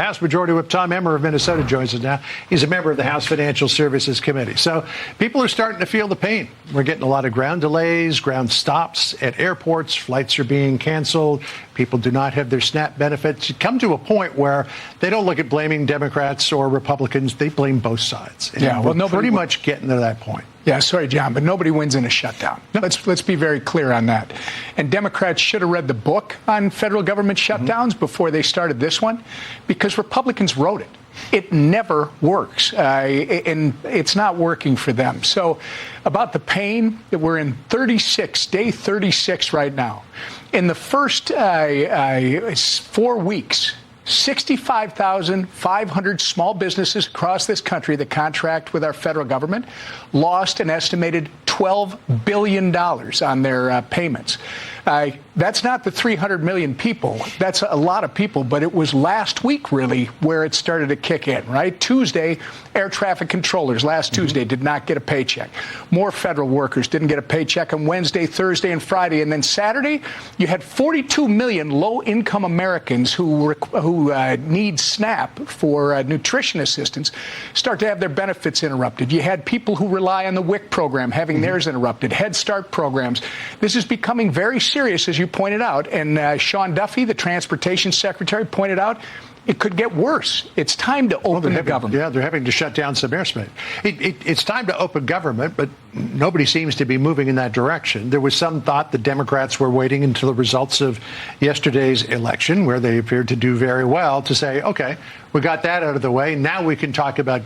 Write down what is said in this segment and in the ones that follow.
House Majority Whip Tom Emmer of Minnesota joins us now. He's a member of the House Financial Services Committee. So people are starting to feel the pain. We're getting a lot of ground delays, ground stops at airports. Flights are being canceled. People do not have their SNAP benefits. You come to a point where they don't look at blaming Democrats or Republicans. They blame both sides. And yeah, well, we're pretty much getting to that point. Yeah, sorry, John, but nobody wins in a shutdown. No. Let's be very clear on that. And Democrats should have read the book on federal government shutdowns before they started this one, because Republicans wrote it. It never works, and it's not working for them. So about the pain, we're in day 36 right now. In the first 4 weeks, 65,500 small businesses across this country that contract with our federal government lost an estimated $12 billion on their payments. That's not the 300 million people. That's a lot of people, but it was last week, really, where it started to kick in, right? Tuesday, air traffic controllers last Tuesday did not get a paycheck. More federal workers didn't get a paycheck on Wednesday, Thursday, and Friday. And then Saturday, you had 42 million low-income Americans who need SNAP for nutrition assistance start to have their benefits interrupted. You had people who rely on the WIC program having theirs interrupted, Head Start programs. This is becoming very serious, as you pointed out. And Sean Duffy, the transportation secretary, pointed out it could get worse. It's time to open the government. Yeah, they're having to shut down some airspace. It's time to open government, but nobody seems to be moving in that direction. There was some thought the Democrats were waiting until the results of yesterday's election, where they appeared to do very well, to say, okay, we got that out of the way. Now we can talk about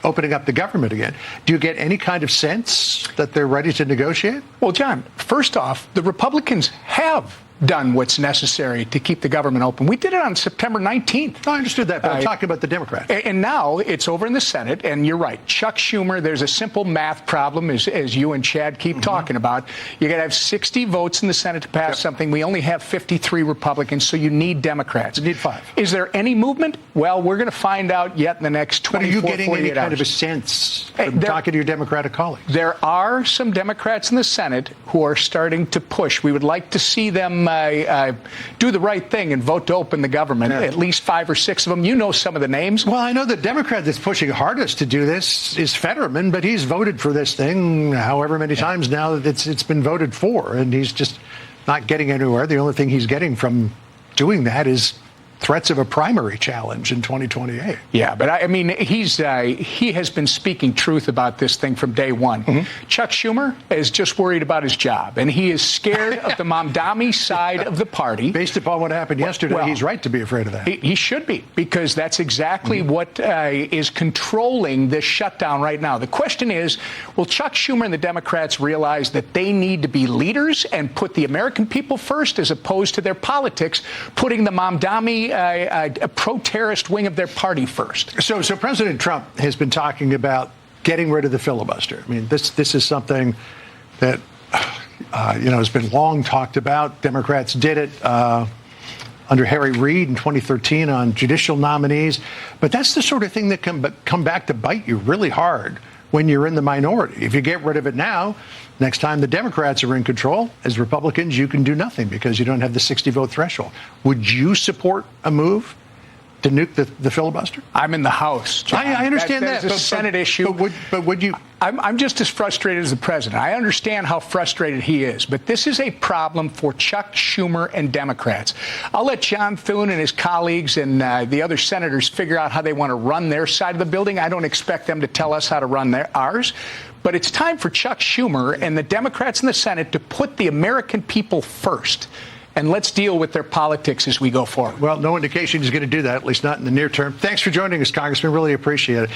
opening up the government again. Do you get any kind of sense that they're ready to negotiate? Well, John, first off, the Republicans have done what's necessary to keep the government open. We did it on September 19th. I understood that, but I'm talking about the Democrats. And now it's over in the Senate, and you're right. Chuck Schumer, there's a simple math problem, as you and Chad keep talking about. You got to have 60 votes in the Senate to pass something. We only have 53 Republicans, so you need Democrats. You need 5. Is there any movement? Well, we're going to find out yet in the next 24, 48 hours. Are you getting any kind of a sense from talking to your Democratic colleagues? There are some Democrats in the Senate who are starting to push. We would like to see them do the right thing and vote to open the government. Yeah. At least 5 or 6 of them. You know some of the names. Well, I know the Democrat that's pushing hardest to do this is Fetterman, but he's voted for this thing however many times now that it's been voted for, and he's just not getting anywhere. The only thing he's getting from doing that is threats of a primary challenge in 2028. Yeah, but I mean, he has been speaking truth about this thing from day one. Chuck Schumer is just worried about his job, and he is scared of the Mamdani side of the party. Based upon what happened yesterday, he's right to be afraid of that. He should be, because that's exactly what is controlling this shutdown right now. The question is, will Chuck Schumer and the Democrats realize that they need to be leaders and put the American people first, as opposed to their politics, putting the Mamdani a pro-terrorist wing of their party first? So President Trump has been talking about getting rid of the filibuster. I mean, this is something that has been long talked about. Democrats did it under Harry Reid in 2013 on judicial nominees. But that's the sort of thing that can come back to bite you really hard when you're in the minority. If you get rid of it now, next time the Democrats are in control, as Republicans, you can do nothing because you don't have the 60-vote threshold. Would you support a move to nuke the filibuster? I'm in the House, John. I understand that. It's a Senate issue. But would you? I'm just as frustrated as the president. I understand how frustrated he is, but this is a problem for Chuck Schumer and Democrats. I'll let John Thune and his colleagues and the other senators figure out how they want to run their side of the building. I don't expect them to tell us how to run ours. But it's time for Chuck Schumer and the Democrats in the Senate to put the American people first. And let's deal with their politics as we go forward. Well, no indication he's going to do that, at least not in the near term. Thanks for joining us, Congressman. Really appreciate it.